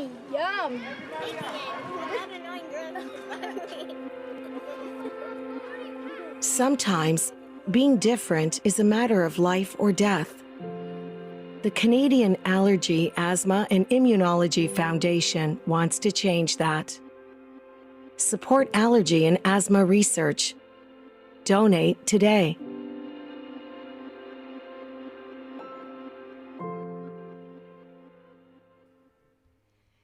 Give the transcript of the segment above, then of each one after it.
yummy, yum. Sometimes, being different is a matter of life or death. The Canadian Allergy, Asthma, and Immunology Foundation wants to change that. Support allergy and asthma research. Donate today.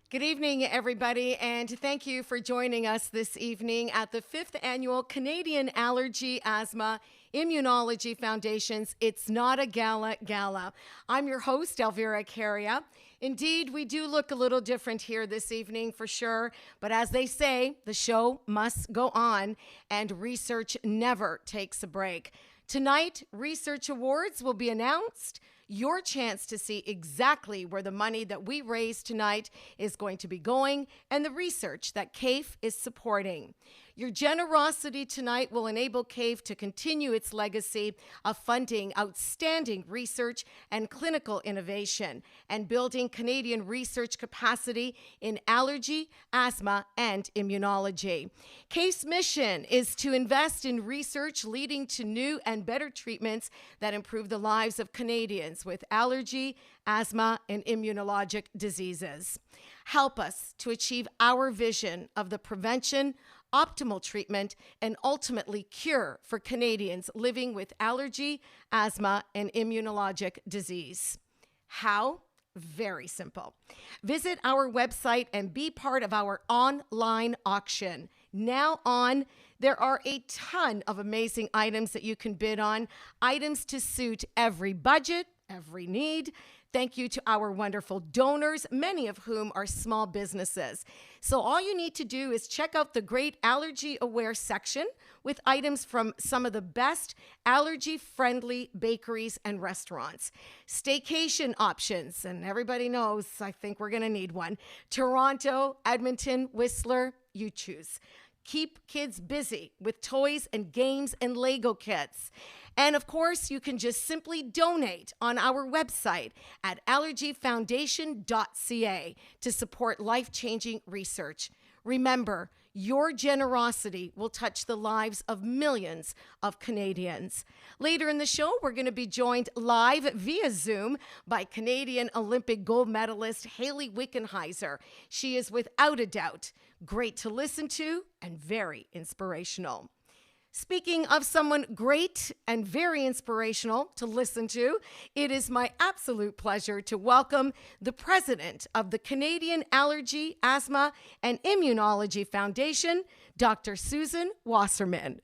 Good evening, everybody, and thank you for joining us this evening at the 5th Annual Canadian Allergy, Asthma, Immunology Foundation's It's Not a Gala. I'm your host, Elvira Caria. Indeed, we do look a little different here this evening for sure, but as they say, the show must go on, and research never takes a break. Tonight, Research Awards will be announced. Your chance to see exactly where the money that we raise tonight is going to be going and the research that CAAIF is supporting. Your generosity tonight will enable CAAIF to continue its legacy of funding outstanding research and clinical innovation and building Canadian research capacity in allergy, asthma, and immunology. CAAIF's mission is to invest in research leading to new and better treatments that improve the lives of Canadians with allergy, asthma, and immunologic diseases. Help us to achieve our vision of the prevention, optimal treatment, and ultimately cure for Canadians living with allergy, asthma, and immunologic disease. How? Very simple. Visit our website and be part of our online auction. Now on, there are a ton of amazing items that you can bid on, items to suit every budget, every need. Thank you to our wonderful donors, many of whom are small businesses. So all you need to do is check out the great Allergy Aware section with items from some of the best allergy-friendly bakeries and restaurants. Staycation options, and everybody knows, I think we're going to need one. Toronto, Edmonton, Whistler, you choose. Keep kids busy with toys and games and Lego kits. And of course, you can just simply donate on our website at allergyfoundation.ca to support life-changing research. Remember, your generosity will touch the lives of millions of Canadians. Later in the show, we're going to be joined live via Zoom by Canadian Olympic gold medalist Hayley Wickenheiser. She is without a doubt great to listen to and very inspirational. Speaking of someone great and very inspirational to listen to, it is my absolute pleasure to welcome the president of the Canadian Allergy, Asthma, and Immunology Foundation, Dr. Susan Wasserman.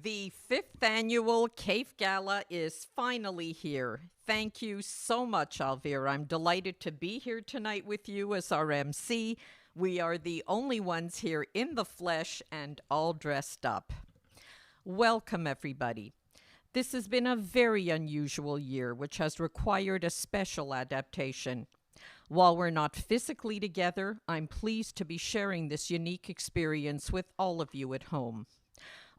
The 5th Annual CAAIF Gala is finally here. Thank you so much, Elvira. I'm delighted to be here tonight with you as our MC. We are the only ones here in the flesh and all dressed up. Welcome, everybody. This has been a very unusual year, which has required a special adaptation. While we're not physically together, I'm pleased to be sharing this unique experience with all of you at home.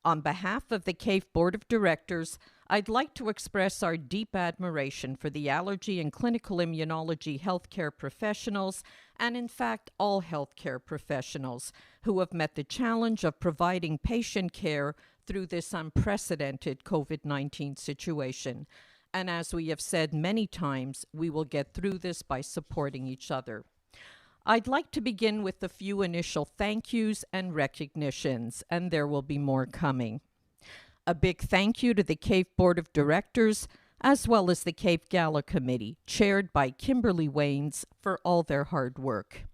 On behalf of the CAAIF Board of Directors, I'd like to express our deep admiration for the allergy and clinical immunology healthcare professionals, and in fact all healthcare professionals, who have met the challenge of providing patient care through this unprecedented COVID-19 situation. And as we have said many times, we will get through this by supporting each other. I'd like to begin with a few initial thank yous and recognitions, and there will be more coming. A big thank you to the CAAIF Board of Directors, as well as the CAAIF Gala Committee, chaired by Kimberly Waynes, for all their hard work.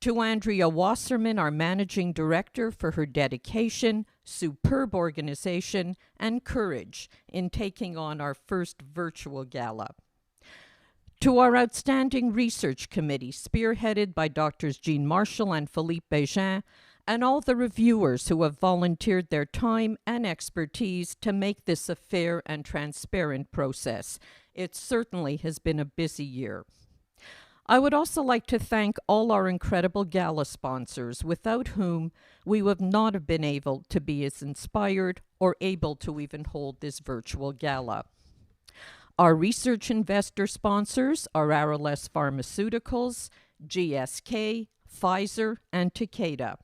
To Andrea Wasserman, our Managing Director, for her dedication, superb organization, and courage in taking on our first virtual gala. To our outstanding research committee, spearheaded by Drs. Jean Marshall and Philippe Bégin, and all the reviewers who have volunteered their time and expertise to make this a fair and transparent process. It certainly has been a busy year. I would also like to thank all our incredible gala sponsors, without whom we would not have been able to be as inspired or able to even hold this virtual gala. Our research investor sponsors are RLS Pharmaceuticals, GSK, Pfizer, and Takeda.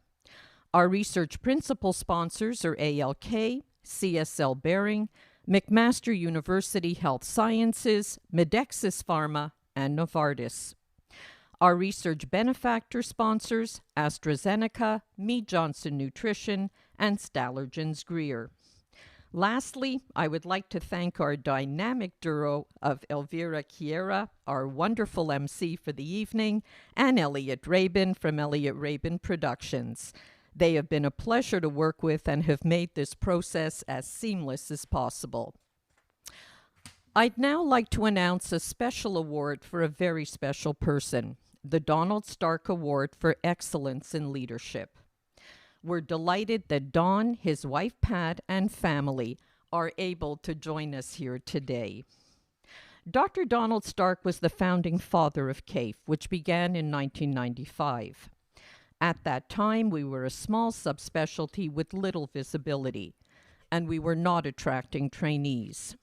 Our research principal sponsors are ALK, CSL Behring, McMaster University Health Sciences, Medexus Pharma, and Novartis. Our research benefactor sponsors, AstraZeneca, Mead Johnson Nutrition, and Stallergenes Greer. Lastly, I would like to thank our dynamic duo of Elvira Chiera, our wonderful MC for the evening, and Elliot Rabin from Elliot Rabin Productions. They have been a pleasure to work with and have made this process as seamless as possible. I'd now like to announce a special award for a very special person, the Donald Stark Award for Excellence in Leadership. We're delighted that Don, his wife Pat, and family are able to join us here today. Dr. Donald Stark was the founding father of CAAIF, which began in 1995. At that time, we were a small subspecialty with little visibility, and we were not attracting trainees.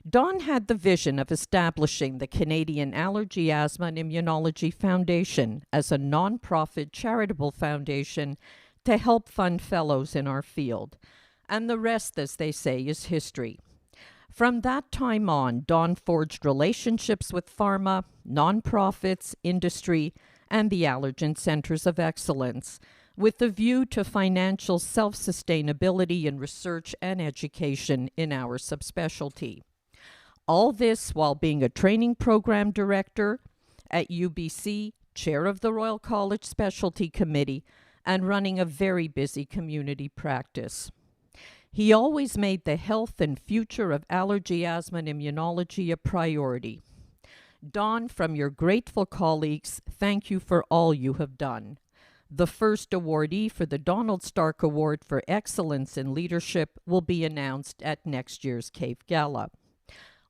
Don had the vision of establishing the Canadian Allergy, Asthma, and Immunology Foundation as a nonprofit charitable foundation to help fund fellows in our field. And the rest, as they say, is history. From that time on, Don forged relationships with pharma, nonprofits, industry, and the allergen centers of excellence, with a view to financial self-sustainability in research and education in our subspecialty. All this while being a training program director at UBC, chair of the Royal College Specialty Committee, and running a very busy community practice. He always made the health and future of allergy, asthma, and immunology a priority. Don, from your grateful colleagues, thank you for all you have done. The first awardee for the Donald Stark Award for Excellence in Leadership will be announced at next year's CAAIF Gala.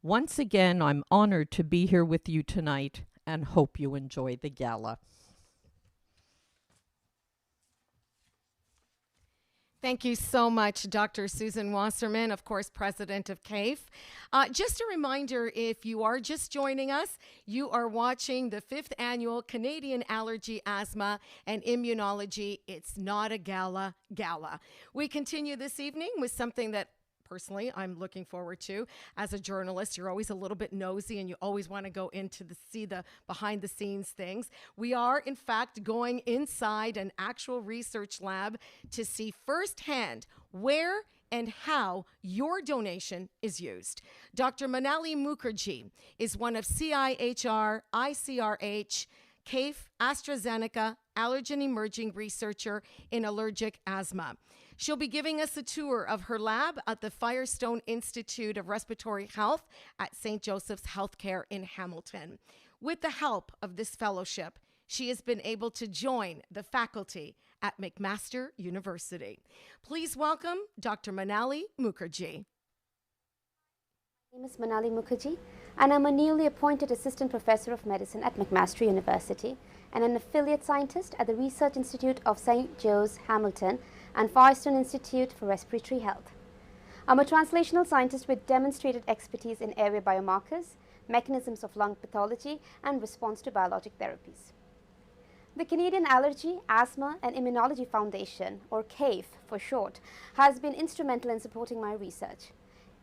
Once again, I'm honored to be here with you tonight and hope you enjoy the gala. Thank you so much, Dr. Susan Wasserman, of course, president of CAAIF. Just a reminder, if you are just joining us, you are watching the 5th Annual Canadian Allergy, Asthma, and Immunology It's Not a Gala Gala. We continue this evening with something that personally I'm looking forward to. As a journalist, you're always a little bit nosy and you always want to go into see the behind the scenes things. We are in fact going inside an actual research lab to see firsthand where and how your donation is used. Dr. Manali Mukherjee is one of CIHR, ICRH, CAAIF, AstraZeneca, allergen emerging researcher in allergic asthma. She'll be giving us a tour of her lab at the Firestone Institute of Respiratory Health at St. Joseph's Healthcare in Hamilton. With the help of this fellowship, she has been able to join the faculty at McMaster University. Please welcome Dr. Manali Mukherjee. My name is Manali Mukherjee, and I'm a newly appointed Assistant Professor of Medicine at McMaster University and an affiliate scientist at the Research Institute of St. Joe's, Hamilton, and Firestone Institute for Respiratory Health. I'm a translational scientist with demonstrated expertise in airway biomarkers, mechanisms of lung pathology, and response to biologic therapies. The Canadian Allergy, Asthma, and Immunology Foundation, or CAAIF for short, has been instrumental in supporting my research.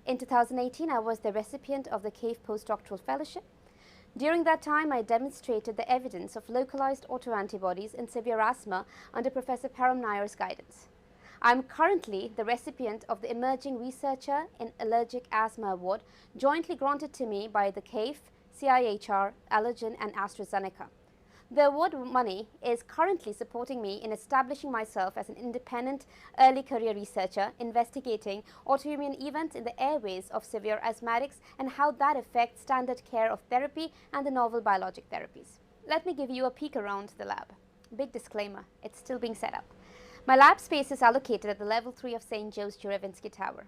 In 2018, I was the recipient of the CAAIF Postdoctoral Fellowship. During that time, I demonstrated the evidence of localized autoantibodies in severe asthma under Professor Param Nair's guidance. I'm currently the recipient of the Emerging Researcher in Allergic Asthma Award, jointly granted to me by the CAAIF, CIHR, Allergen, and AstraZeneca. The award money is currently supporting me in establishing myself as an independent early career researcher investigating autoimmune events in the airways of severe asthmatics and how that affects standard care of therapy and the novel biologic therapies. Let me give you a peek around the lab. Big disclaimer, it's still being set up. My lab space is allocated at the level 3 of St. Joe's Jurevinsky Tower.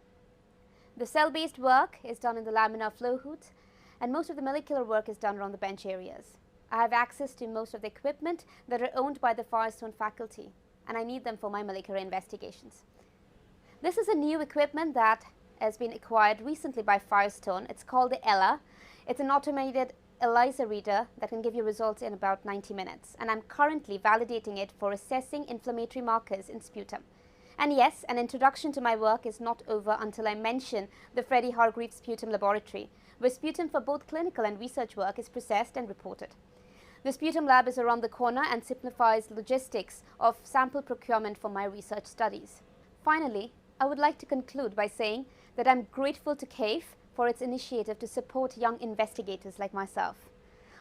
The cell-based work is done in the laminar flow hood, and most of the molecular work is done around the bench areas. I have access to most of the equipment that are owned by the Firestone faculty, and I need them for my molecular investigations. This is a new equipment that has been acquired recently by Firestone. It's called the Ella. It's an automated ELISA reader that can give you results in about 90 minutes. And I'm currently validating it for assessing inflammatory markers in sputum. And yes, an introduction to my work is not over until I mention the Freddie Hargreaves Sputum Laboratory, where sputum for both clinical and research work is processed and reported. The Sputum Lab is around the corner and simplifies logistics of sample procurement for my research studies. Finally, I would like to conclude by saying that I'm grateful to CAAIF for its initiative to support young investigators like myself.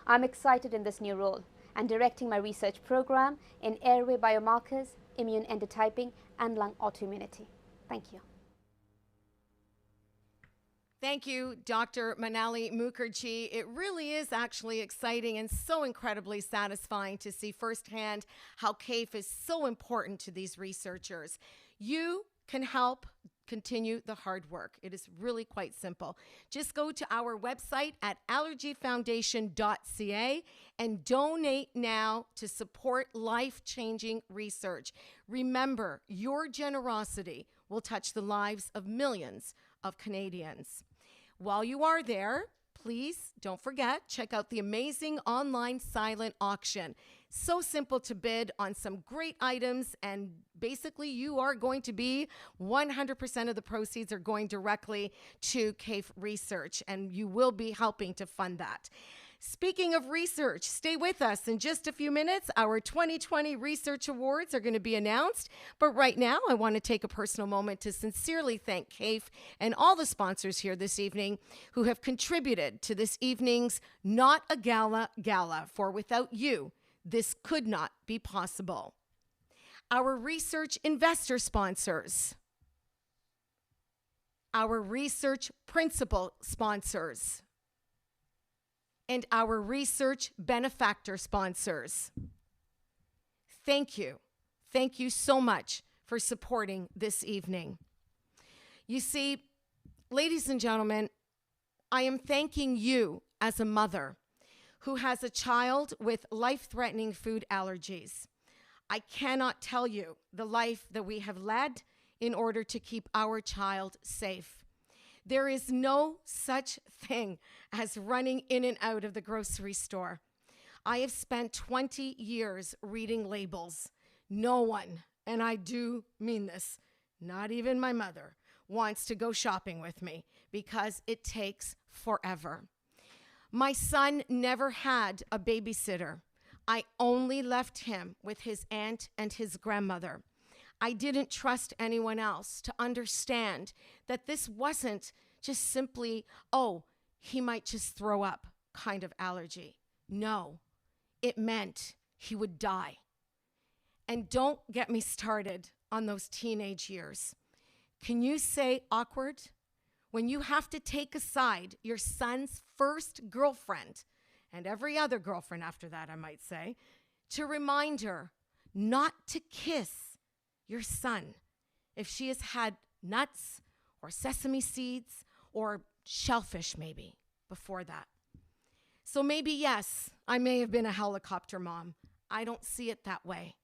I'm excited in this new role and directing my research program in airway biomarkers, immune endotyping, and lung autoimmunity. Thank you. Thank you, Dr. Manali Mukherjee. It really is actually exciting and so incredibly satisfying to see firsthand how CAAIF is so important to these researchers. You can help continue the hard work. It is really quite simple. Just go to our website at allergyfoundation.ca and donate now to support life-changing research. Remember, your generosity will touch the lives of millions of Canadians. While you are there, please don't forget, check out the amazing online silent auction. So simple to bid on some great items, and basically you are going to be 100% of the proceeds are going directly to CAAIF research, and you will be helping to fund that. Speaking of research, stay with us. In just a few minutes, our 2020 Research Awards are going to be announced. But right now, I want to take a personal moment to sincerely thank CAAIF and all the sponsors here this evening who have contributed to this evening's Not a Gala Gala, for without you, this could not be possible. Our research investor sponsors, our research principal sponsors, and our research benefactor sponsors. Thank you. Thank you so much for supporting this evening. You see, ladies and gentlemen, I am thanking you as a mother who has a child with life-threatening food allergies. I cannot tell you the life that we have led in order to keep our child safe. There is no such thing as running in and out of the grocery store. I have spent 20 years reading labels. No one, and I do mean this, not even my mother, wants to go shopping with me because it takes forever. My son never had a babysitter. I only left him with his aunt and his grandmother. I didn't trust anyone else to understand that this wasn't just simply, oh, he might just throw up kind of allergy. No, it meant he would die. And don't get me started on those teenage years. Can you say awkward? When you have to take aside your son's first girlfriend, and every other girlfriend after that, I might say, to remind her not to kiss your son if she has had nuts or sesame seeds or shellfish maybe before that. So maybe, yes, I may have been a helicopter mom. I don't see it that way.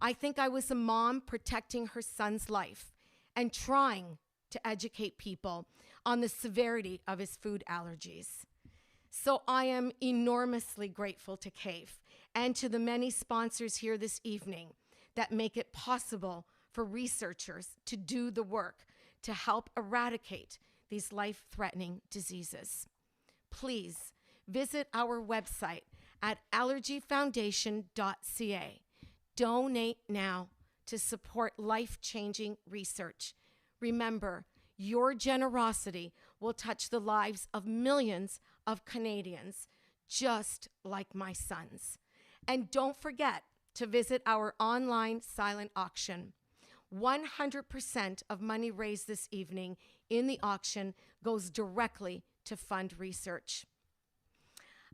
I think I was a mom protecting her son's life and trying to educate people on the severity of his food allergies. So I am enormously grateful to CAAIF and to the many sponsors here this evening that make it possible for researchers to do the work to help eradicate these life-threatening diseases. Please visit our website at allergyfoundation.ca. Donate now to support life-changing research. Remember, your generosity will touch the lives of millions of Canadians, just like my sons. And don't forget to visit our online silent auction. 100% of money raised this evening in the auction goes directly to fund research.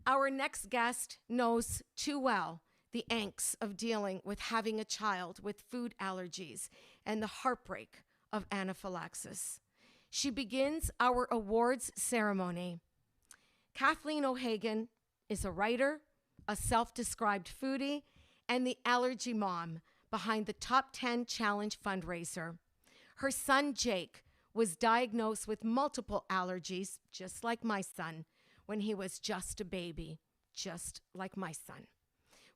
Our next guest knows too well the angst of dealing with having a child with food allergies and the heartbreak of anaphylaxis. She begins our awards ceremony. Kathleen O'Hagan is a writer, a self-described foodie, and the allergy mom behind the Top 10 Challenge fundraiser. Her son, Jake, was diagnosed with multiple allergies, just like my son, when he was just a baby, just like my son.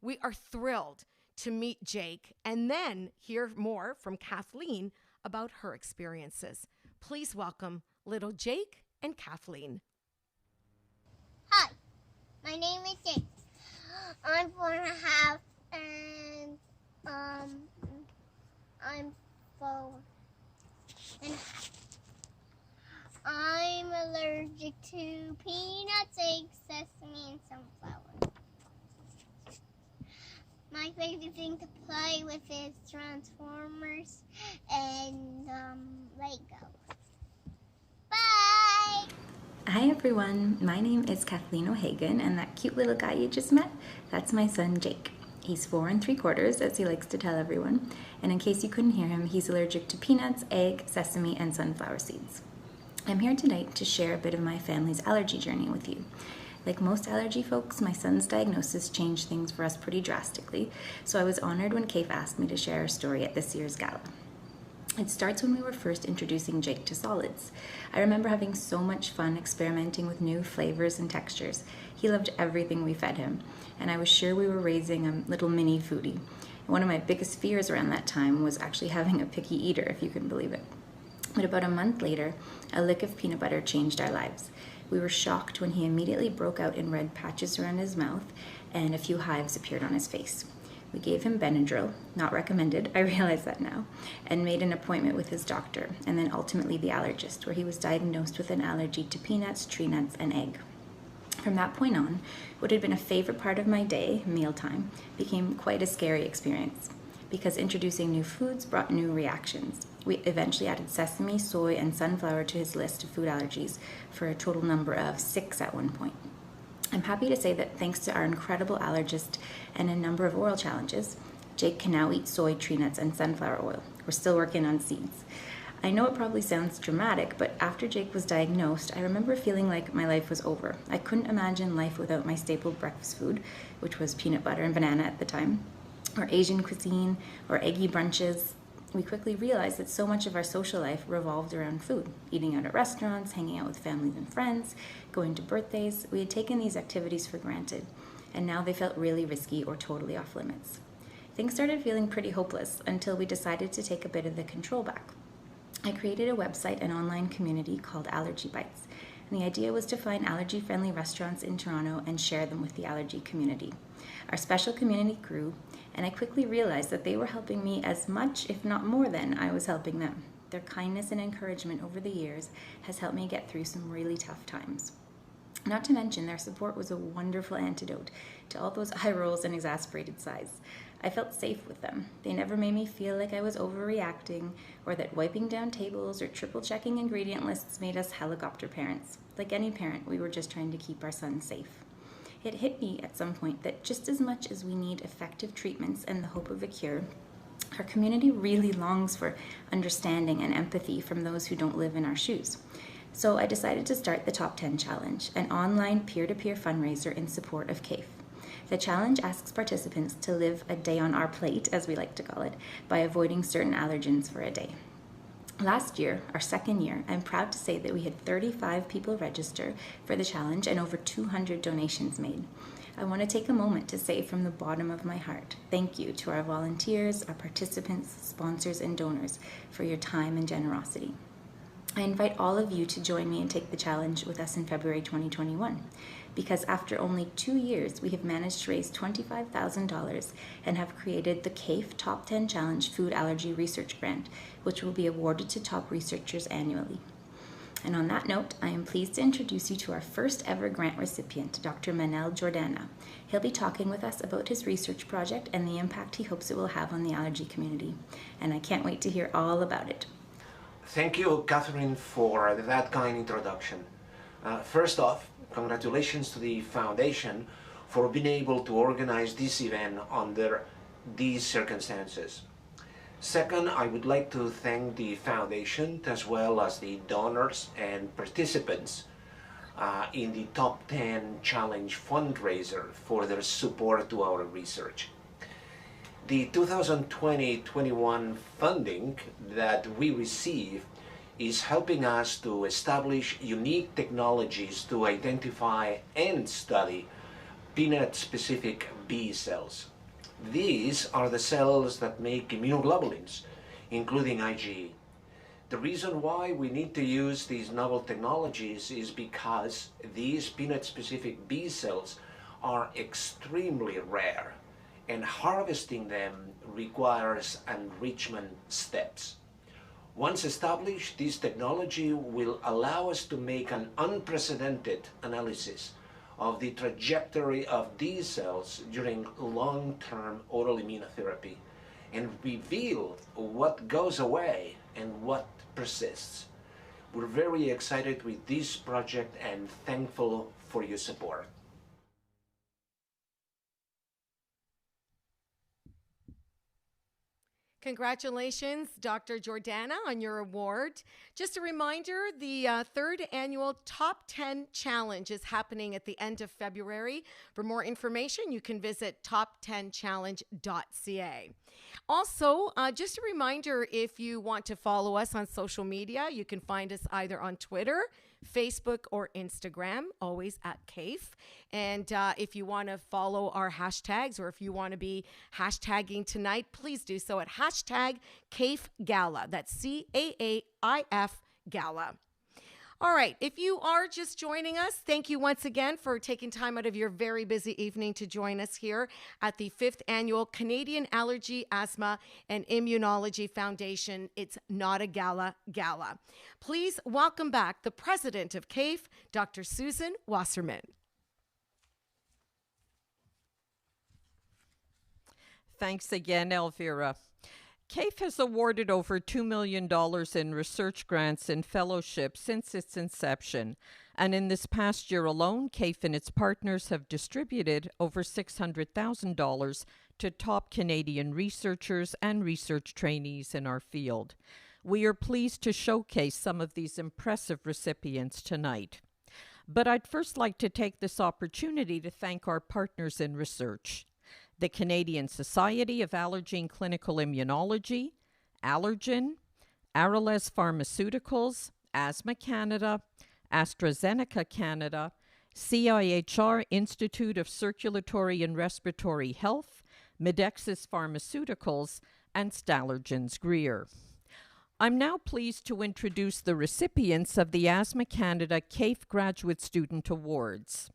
We are thrilled to meet Jake and then hear more from Kathleen about her experiences. Please welcome little Jake and Kathleen. Hi, my name is Jake. I'm 4.5 and I'm 4.5. I'm allergic to peanuts, eggs, sesame, and sunflower. My favorite thing to play with is Transformers and Lego. Bye! Hi everyone, my name is Kathleen O'Hagan, and that cute little guy you just met, that's my son Jake. He's 4 3/4, as he likes to tell everyone, and in case you couldn't hear him, he's allergic to peanuts, egg, sesame, and sunflower seeds. I'm here tonight to share a bit of my family's allergy journey with you. Like most allergy folks, my son's diagnosis changed things for us pretty drastically, so I was honored when CAAIF asked me to share our story at this year's Gala. It starts when we were first introducing Jake to solids. I remember having so much fun experimenting with new flavors and textures. He loved everything we fed him, and I was sure we were raising a little mini foodie. One of my biggest fears around that time was actually having a picky eater, if you can believe it. But about a month later, a lick of peanut butter changed our lives. We were shocked when he immediately broke out in red patches around his mouth, and a few hives appeared on his face. We gave him Benadryl, not recommended, I realize that now, and made an appointment with his doctor, and then ultimately the allergist, where he was diagnosed with an allergy to peanuts, tree nuts, and egg. From that point on, what had been a favorite part of my day, mealtime, became quite a scary experience, because introducing new foods brought new reactions. We eventually added sesame, soy, and sunflower to his list of food allergies for a total number of 6 at one point. I'm happy to say that thanks to our incredible allergist and a number of oral challenges, Jake can now eat soy, tree nuts, and sunflower oil. We're still working on seeds. I know it probably sounds dramatic, but after Jake was diagnosed, I remember feeling like my life was over. I couldn't imagine life without my staple breakfast food, which was peanut butter and banana at the time, or Asian cuisine, or eggy brunches. We quickly realized that so much of our social life revolved around food, eating out at restaurants, hanging out with families and friends, going to birthdays. We had taken these activities for granted, and now they felt really risky or totally off limits. Things started feeling pretty hopeless until we decided to take a bit of the control back. I created a website and online community called Allergy Bites, and the idea was to find allergy-friendly restaurants in Toronto and share them with the allergy community. Our special community grew, and I quickly realized that they were helping me as much, if not more than, I was helping them. Their kindness and encouragement over the years has helped me get through some really tough times. Not to mention, their support was a wonderful antidote to all those eye rolls and exasperated sighs. I felt safe with them. They never made me feel like I was overreacting, or that wiping down tables or triple checking ingredient lists made us helicopter parents. Like any parent, we were just trying to keep our son safe. It hit me at some point that just as much as we need effective treatments and the hope of a cure, our community really longs for understanding and empathy from those who don't live in our shoes. So I decided to start the Top 10 Challenge, an online peer-to-peer fundraiser in support of CAAIF. The challenge asks participants to live a day on our plate, as we like to call it, by avoiding certain allergens for a day. Last year, our second year, I'm proud to say that we had 35 people register for the challenge and over 200 donations made. I want to take a moment to say from the bottom of my heart, thank you to our volunteers, our participants, sponsors, and donors for your time and generosity. I invite all of you to join me and take the challenge with us in February 2021, because after only 2 years, we have managed to raise $25,000 and have created the CAAIF Top 10 Challenge Food Allergy Research Grant, which will be awarded to top researchers annually. And on that note, I am pleased to introduce you to our first ever grant recipient, Dr. Manel Jordana. He'll be talking with us about his research project and the impact he hopes it will have on the allergy community. And I can't wait to hear all about it. Thank you, Catherine, for that kind introduction. First off, congratulations to the Foundation for being able to organize this event under these circumstances. Second, I would like to thank the Foundation as well as the donors and participants in the Top 10 Challenge fundraiser for their support to our research. The 2020-21 funding that we received is helping us to establish unique technologies to identify and study peanut-specific B cells. These are the cells that make immunoglobulins, including IgE. The reason why we need to use these novel technologies is because these peanut-specific B cells are extremely rare, and harvesting them requires enrichment steps. Once established, this technology will allow us to make an unprecedented analysis of the trajectory of these cells during long-term oral immunotherapy and reveal what goes away and what persists. We're very excited with this project and thankful for your support. Congratulations, Dr. Jordana, on your award. Just a reminder, the third annual Top 10 Challenge is happening at the end of February. For more information, you can visit top10challenge.ca. Also, just a reminder, if you want to follow us on social media, you can find us either on Twitter, Facebook, or Instagram, always at CAAIF. And if you want to follow our hashtags, or if you want to be hashtagging tonight, please do so at hashtag CAAIF Gala. That's CAAIF Gala. All right, if you are just joining us, thank you once again for taking time out of your very busy evening to join us here at the 5th Annual Canadian Allergy, Asthma, and Immunology Foundation. It's Not a Gala Gala. Please welcome back the president of CAAIF, Dr. Susan Wasserman. Thanks again, Elvira. CAAIF has awarded over $2 million in research grants and fellowships since its inception. And in this past year alone, CAAIF and its partners have distributed over $600,000 to top Canadian researchers and research trainees in our field. We are pleased to showcase some of these impressive recipients tonight. But I'd first like to take this opportunity to thank our partners in research: the Canadian Society of Allergy and Clinical Immunology, Allergen, Arales Pharmaceuticals, Asthma Canada, AstraZeneca Canada, CIHR Institute of Circulatory and Respiratory Health, Medexus Pharmaceuticals, and Stallergens Greer. I'm now pleased to introduce the recipients of the Asthma Canada CAAIF Graduate Student Awards.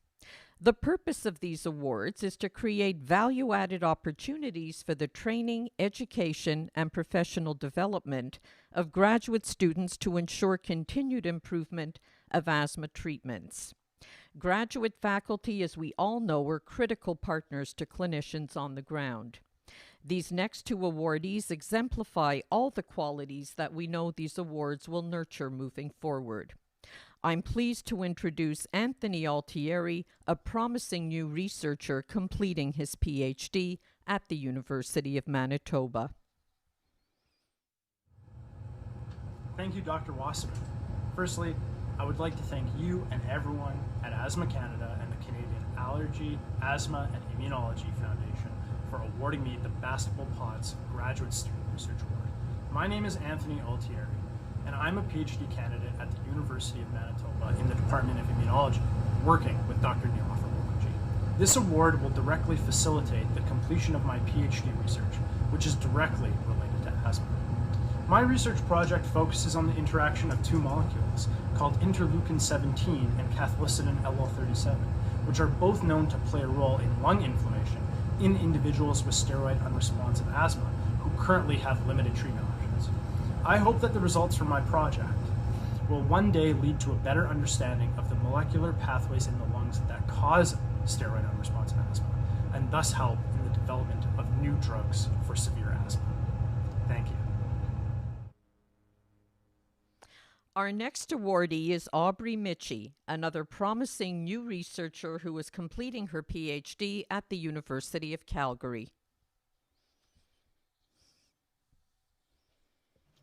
The purpose of these awards is to create value-added opportunities for the training, education, and professional development of graduate students to ensure continued improvement of asthma treatments. Graduate faculty, as we all know, are critical partners to clinicians on the ground. These next two awardees exemplify all the qualities that we know these awards will nurture moving forward. I'm pleased to introduce Anthony Altieri, a promising new researcher completing his PhD at the University of Manitoba. Thank you, Dr. Wasserman. Firstly, I would like to thank you and everyone at Asthma Canada and the Canadian Allergy, Asthma, and Immunology Foundation for awarding me the Bastable Potts Graduate Student Research Award. My name is Anthony Altieri, and I'm a PhD candidate at the University of Manitoba in the Department of Immunology, working with Dr. Neelofer Mukherjee. This award will directly facilitate the completion of my PhD research, which is directly related to asthma. My research project focuses on the interaction of two molecules called interleukin-17 and cathelicidin LL37, which are both known to play a role in lung inflammation in individuals with steroid-unresponsive asthma who currently have limited treatment options. I hope that the results from my project will one day lead to a better understanding of the molecular pathways in the lungs that cause steroid-unresponsive asthma, and thus help in the development of new drugs for severe asthma. Thank you. Our next awardee is Aubrey Mitchie, another promising new researcher who is completing her PhD at the University of Calgary.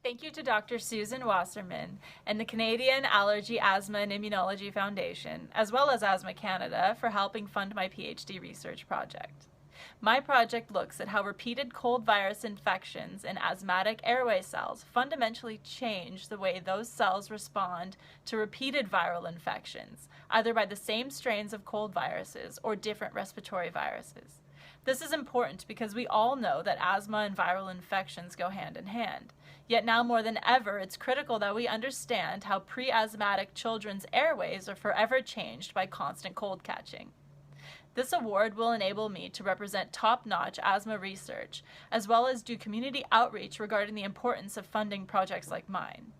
Thank you to Dr. Susan Wasserman and the Canadian Allergy, Asthma, and Immunology Foundation, as well as Asthma Canada, for helping fund my PhD research project. My project looks at how repeated cold virus infections in asthmatic airway cells fundamentally change the way those cells respond to repeated viral infections, either by the same strains of cold viruses or different respiratory viruses. This is important because we all know that asthma and viral infections go hand in hand. Yet now more than ever, it's critical that we understand how pre-asthmatic children's airways are forever changed by constant cold catching. This award will enable me to represent top-notch asthma research, as well as do community outreach regarding the importance of funding projects like mine.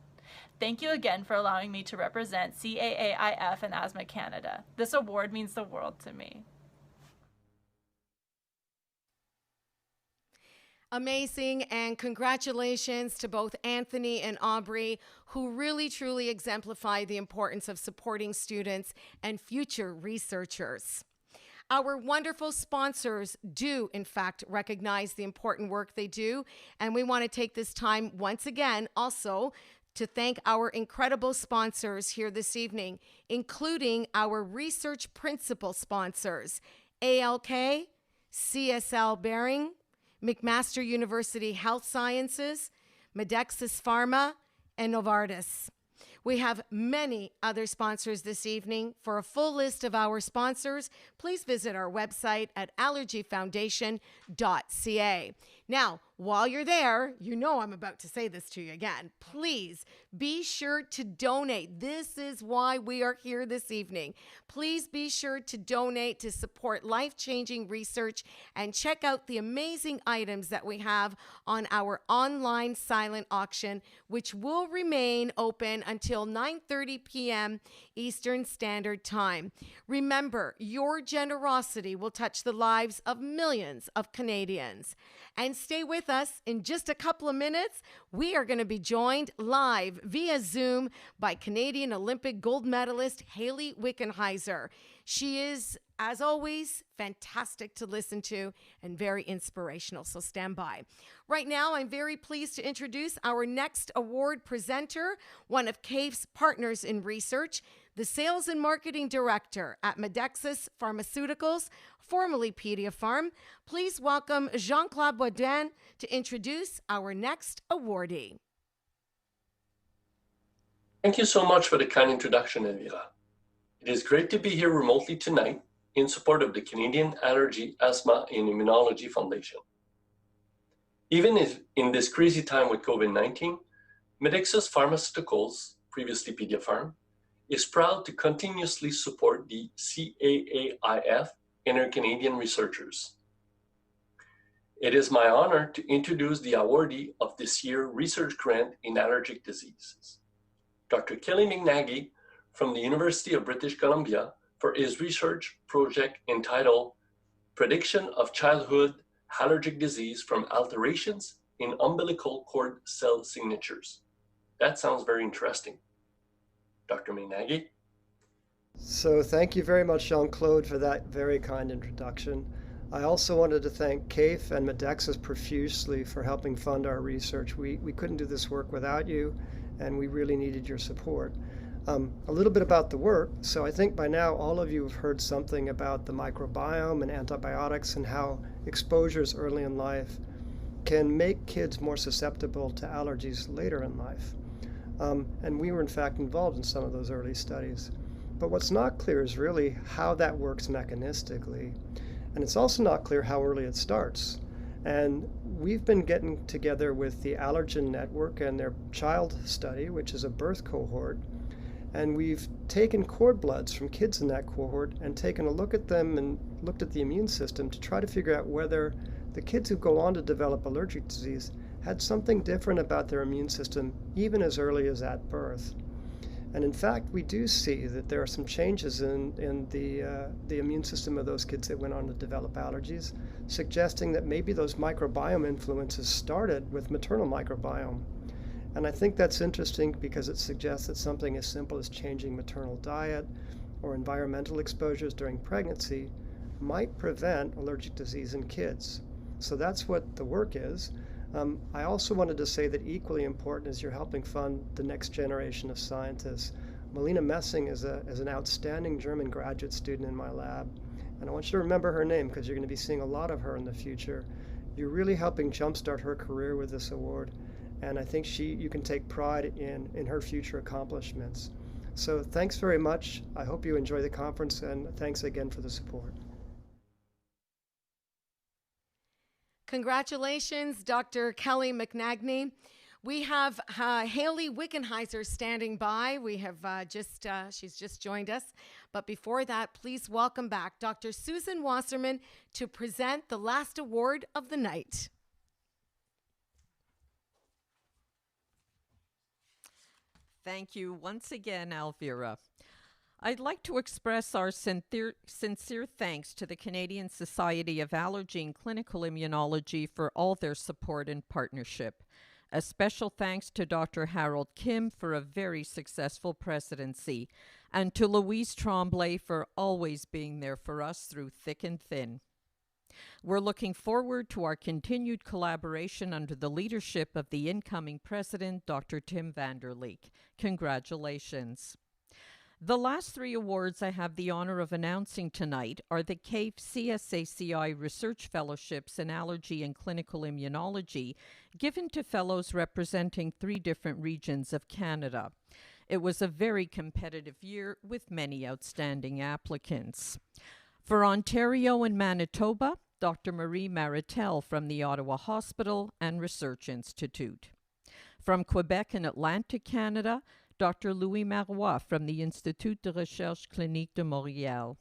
Thank you again for allowing me to represent CAAIF and Asthma Canada. This award means the world to me. Amazing, and congratulations to both Anthony and Aubrey, who really truly exemplify the importance of supporting students and future researchers. Our wonderful sponsors do, in fact, recognize the important work they do, and we want to take this time once again also to thank our incredible sponsors here this evening, including our research principal sponsors, ALK, CSL Behring, McMaster University Health Sciences, Medalist Pharma, and Novartis. We have many other sponsors this evening. For a full list of our sponsors, please visit our website at allergyfoundation.ca. Now, while you're there, you know I'm about to say this to you again. Please be sure to donate. This is why we are here this evening. Please be sure to donate to support life-changing research and check out the amazing items that we have on our online silent auction, which will remain open until 9:30 p.m. Eastern Standard Time. Remember, your generosity will touch the lives of millions of Canadians. And stay with us. In just a couple of minutes, we are going to be joined live via Zoom by Canadian Olympic gold medalist Hayley Wickenheiser. She is, as always, fantastic to listen to and very inspirational, so stand by. Right now, I'm very pleased to introduce our next award presenter, one of CAAIF's partners in research, the Sales and Marketing Director at Medexus Pharmaceuticals, formerly Pediapharm. Please welcome Jean-Claude Baudouin to introduce our next awardee. Thank you so much for the kind introduction, Elvira. It is great to be here remotely tonight in support of the Canadian Allergy, Asthma, and Immunology Foundation. Even if in this crazy time with COVID-19, Medexus Pharmaceuticals, previously Pediapharm, is proud to continuously support the CAAIF and our Canadian researchers. It is my honor to introduce the awardee of this year's research grant in allergic diseases, Dr. Kelly McNaghy from the University of British Columbia for his research project entitled Prediction of Childhood Allergic Disease from Alterations in Umbilical Cord Cell Signatures. That sounds very interesting. Dr. McNaghy. So thank you very much, Jean-Claude, for that very kind introduction. I also wanted to thank CAAIF and Medexus profusely for helping fund our research. We couldn't do this work without you, and we really needed your support. A little bit about the work. So I think by now all of you have heard something about the microbiome and antibiotics and how exposures early in life can make kids more susceptible to allergies later in life. And we were in fact involved in some of those early studies. But what's not clear is really how that works mechanistically. And it's also not clear how early it starts. And we've been getting together with the Allergen Network and their child study, which is a birth cohort. And we've taken cord bloods from kids in that cohort and taken a look at them and looked at the immune system to try to figure out whether the kids who go on to develop allergic disease had something different about their immune system even as early as at birth. And in fact, we do see that there are some changes in the immune system of those kids that went on to develop allergies, suggesting that maybe those microbiome influences started with maternal microbiome. And I think that's interesting because it suggests that something as simple as changing maternal diet or environmental exposures during pregnancy might prevent allergic disease in kids. So that's what the work is. I also wanted to say that equally important is you're helping fund the next generation of scientists. Melina Messing is an outstanding German graduate student in my lab, and I want you to remember her name because you're going to be seeing a lot of her in the future. You're really helping jumpstart her career with this award, and I think you can take pride in her future accomplishments. So thanks very much. I hope you enjoy the conference, and thanks again for the support. Congratulations, Dr. Kelly McNagny. We have Hayley Wickenheiser standing by. We have she's just joined us. But before that, please welcome back Dr. Susan Wasserman to present the last award of the night. Thank you once again, Alvira. I'd like to express our sincere thanks to the Canadian Society of Allergy and Clinical Immunology for all their support and partnership. A special thanks to Dr. Harold Kim for a very successful presidency, and to Louise Tremblay for always being there for us through thick and thin. We're looking forward to our continued collaboration under the leadership of the incoming president, Dr. Tim Vander Leek. Congratulations. The last three awards I have the honor of announcing tonight are the CAAIF CSACI Research Fellowships in Allergy and Clinical Immunology, given to fellows representing 3 different regions of Canada. It was a very competitive year with many outstanding applicants. For Ontario and Manitoba, Dr. Marie Maritel from the Ottawa Hospital and Research Institute. From Quebec and Atlantic Canada, Dr. Louis Marois from the Institut de Recherche Clinique de Montréal.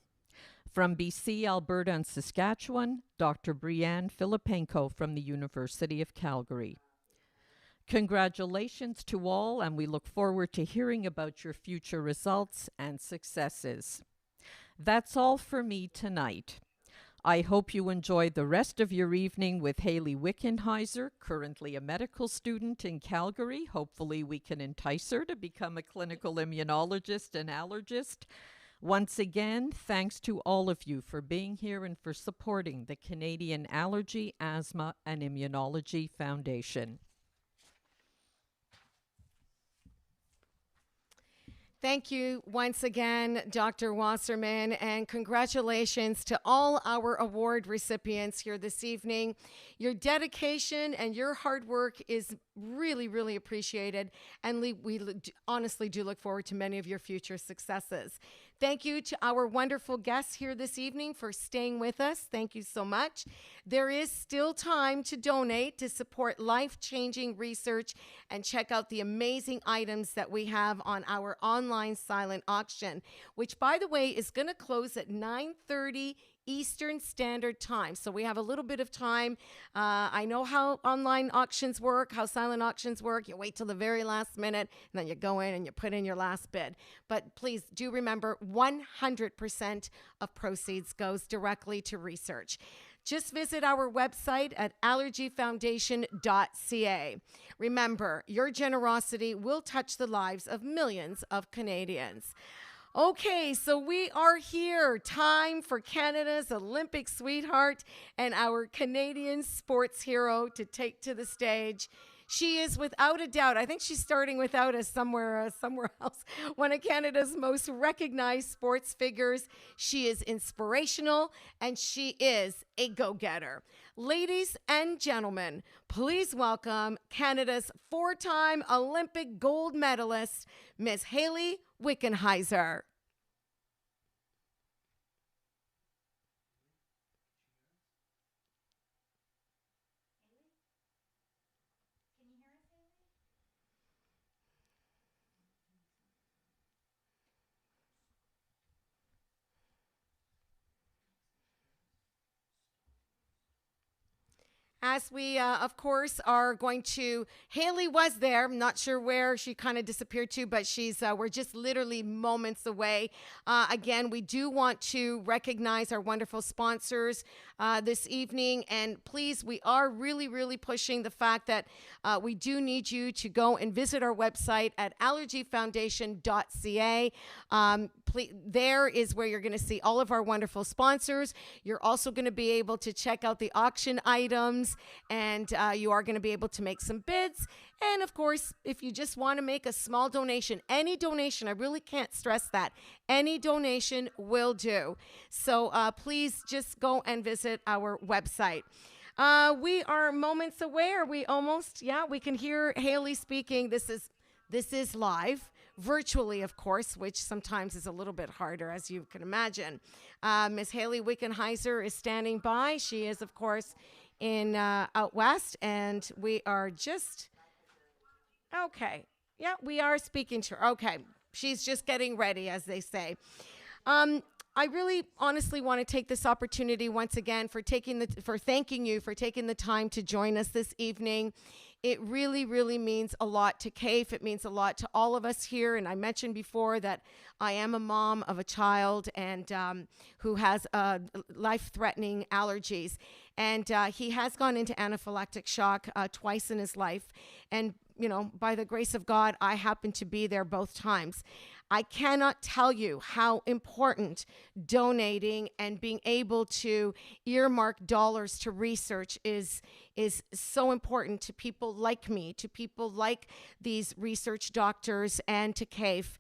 From BC, Alberta, and Saskatchewan, Dr. Brianne Filipenko from the University of Calgary. Congratulations to all, and we look forward to hearing about your future results and successes. That's all for me tonight. I hope you enjoy the rest of your evening with Hayley Wickenheiser, currently a medical student in Calgary. Hopefully we can entice her to become a clinical immunologist and allergist. Once again, thanks to all of you for being here and for supporting the Canadian Allergy, Asthma, and Immunology Foundation. Thank you once again, Dr. Wasserman, and congratulations to all our award recipients here this evening. Your dedication and your hard work is really, really appreciated, and we honestly do look forward to many of your future successes. Thank you to our wonderful guests here this evening for staying with us. Thank you so much. There is still time to donate to support life-changing research and check out the amazing items that we have on our online silent auction, which, by the way, is going to close at 9:30 Eastern Standard Time. So we have a little bit of time. I know how online auctions work, how silent auctions work. You wait till the very last minute, and then you go in and you put in your last bid. But please do remember, 100% of proceeds goes directly to research. Just visit our website at allergyfoundation.ca. Remember, your generosity will touch the lives of millions of Canadians. Okay, so we are here. Time for Canada's Olympic sweetheart and our Canadian sports hero to take to the stage. She is, without a doubt, I think she's starting without us somewhere else, one of Canada's most recognized sports figures. She is inspirational, and she is a go-getter. Ladies and gentlemen, please welcome Canada's 4-time Olympic gold medalist, Miss Hayley Wickenheiser. As we, of course, are going to, Hayley was there. I'm not sure where she kind of disappeared to, but we're just literally moments away. Again, we do want to recognize our wonderful sponsors this evening. And please, we are really, really pushing the fact that we do need you to go and visit our website at allergyfoundation.ca. There is where you're going to see all of our wonderful sponsors. You're also going to be able to check out the auction items, and you are going to be able to make some bids And of course, if you just want to make a small donation, any donation, I really can't stress that, any donation will do. So please just go and visit our website. We are moments away. Are we almost? Yeah, we can hear Hayley speaking. This is live, virtually, of course, which sometimes is a little bit harder, as you can imagine. Miss Hayley Wickenheiser is standing by. She is, of course, in out west, and we are just okay. Yeah, we are speaking to her. Okay, she's just getting ready, as they say. I really honestly want to take this opportunity once again for thanking you for taking the time to join us this evening. It really, really means a lot to CAAIF. It means a lot to all of us here. And I mentioned before that I am a mom of a child and who has life-threatening allergies. And he has gone into anaphylactic shock twice in his life. And, by the grace of God, I happened to be there both times. I cannot tell you how important donating and being able to earmark dollars to research is so important to people like me, to people like these research doctors, and to CAAIF.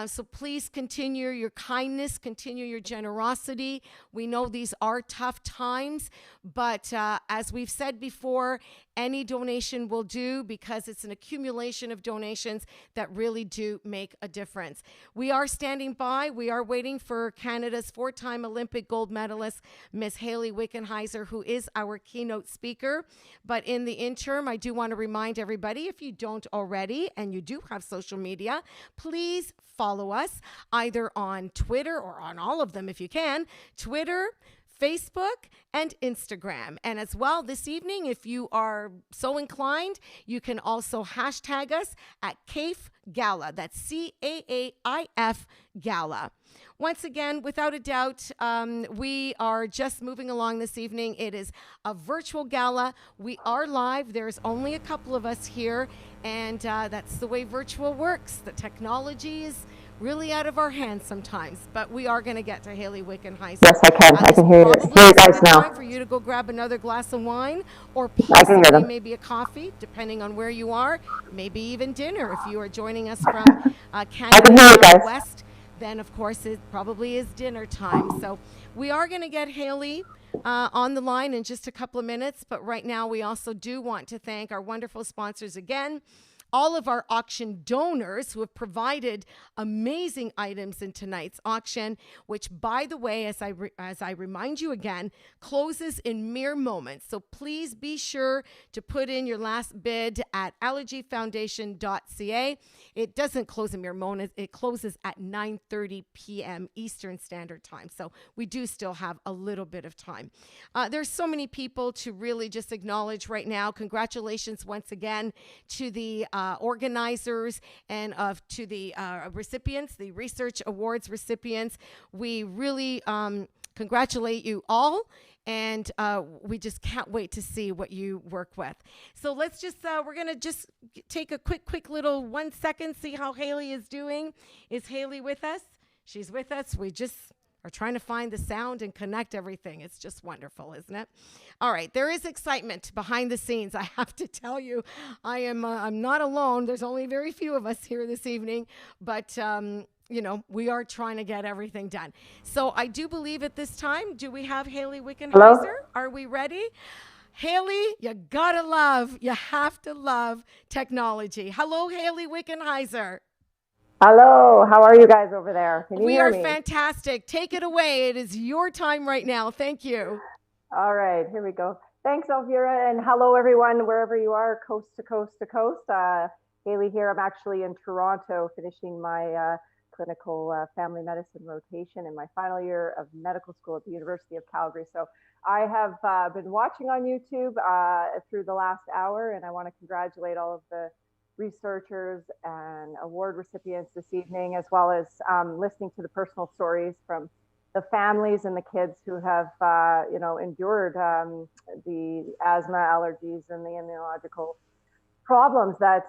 So please continue your kindness, continue your generosity. We know these are tough times, but as we've said before, any donation will do because it's an accumulation of donations that really do make a difference. We are standing by. We are waiting for Canada's 4-time Olympic gold medalist, Miss Hayley Wickenheiser, who is our keynote speaker. But in the interim, I do want to remind everybody, if you don't already and you do have social media, please follow us either on Twitter or on all of them if you can, Twitter, Facebook, and Instagram. And as well, this evening, if you are so inclined, you can also hashtag us at CAAIF Gala. That's CAAIF Gala. Once again, without a doubt, we are just moving along this evening. It is a virtual gala. We are live. There's only a couple of us here, and that's the way virtual works. The technology is really out of our hands sometimes, but we are going to get to Hayley Wickenheiser. Yes, I can. I can hear you. Hear you guys now. Time for you to go grab another glass of wine, or possibly maybe a coffee, depending on where you are. Maybe even dinner if you are joining us from Canada West. Then, of course, it probably is dinner time. So we are going to get Hayley on the line in just a couple of minutes. But right now, we also do want to thank our wonderful sponsors again. All of our auction donors who have provided amazing items in tonight's auction, which, by the way, as I remind you again, closes in mere moments. So please be sure to put in your last bid at allergyfoundation.ca. It doesn't close in mere moments. It closes at 9:30 p.m. Eastern Standard Time. So we do still have a little bit of time. There's so many people to really just acknowledge right now. Congratulations once again to the organizers and to the recipients, the Research Awards recipients. We really congratulate you all, and we just can't wait to see what you work with. So let's just, we're going to just take a quick little 1 second, see how Hayley is doing. Is Hayley with us? She's with us. We just are trying to find the sound and connect everything. It's just wonderful, isn't it? All right, there is excitement behind the scenes. I have to tell you, I'm not alone. There's only very few of us here this evening, but we are trying to get everything done. So I do believe at this time, do we have Hayley Wickenheiser? Hello? Are we ready? Hayley, you have to love technology. Hello, Hayley Wickenheiser. Hello, how are you guys over there? Can you hear me? We are fantastic. Take it away. It is your time right now. Thank you. All right, here we go. Thanks, Elvira, and hello, everyone, wherever you are, coast to coast to coast. Hayley here. I'm actually in Toronto finishing my clinical family medicine rotation in my final year of medical school at the University of Calgary. So I have been watching on YouTube through the last hour, and I want to congratulate all of the researchers and award recipients this evening, as well as listening to the personal stories from the families and the kids who have, endured the asthma, allergies, and the immunological problems that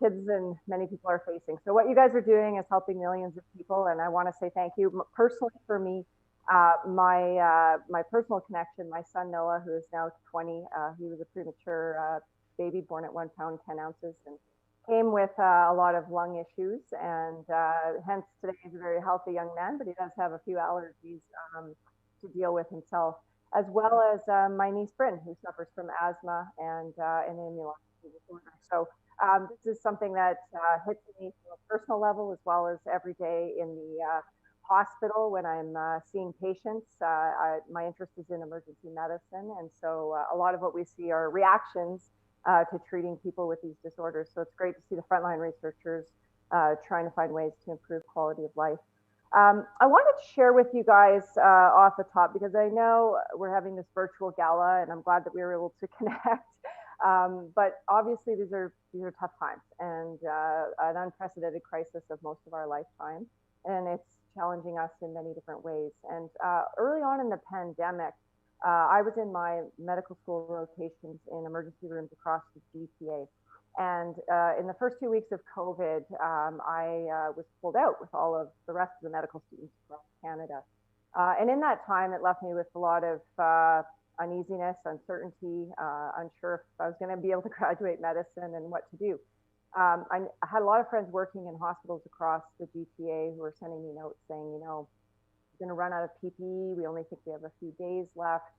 kids and many people are facing. So what you guys are doing is helping millions of people, and I want to say thank you. Personally, for me, my personal connection, my son Noah, who is now 20, he was a premature baby born at 1 pound, 10 ounces, and came with a lot of lung issues. And hence today he's a very healthy young man, but he does have a few allergies to deal with himself, as well as my niece Bryn, who suffers from asthma and an immunological disorder. So this is something that hits me from a personal level as well as every day in the hospital when I'm seeing patients. My interest is in emergency medicine, and so a lot of what we see are reactions to treating people with these disorders. So it's great to see the frontline researchers trying to find ways to improve quality of life. I wanted to share with you guys off the top, because I know we're having this virtual gala, and I'm glad that we were able to connect. But obviously these are tough times and an unprecedented crisis of most of our lifetime, and it's challenging us in many different ways. And early on in the pandemic, I was in my medical school rotations in emergency rooms across the GTA. And in the first 2 weeks of COVID, I was pulled out with all of the rest of the medical students across Canada. And in that time, it left me with a lot of uneasiness, uncertainty, unsure if I was going to be able to graduate medicine and what to do. I had a lot of friends working in hospitals across the GTA who were sending me notes saying, you know, we're going to run out of PPE. We only think we have a few days left.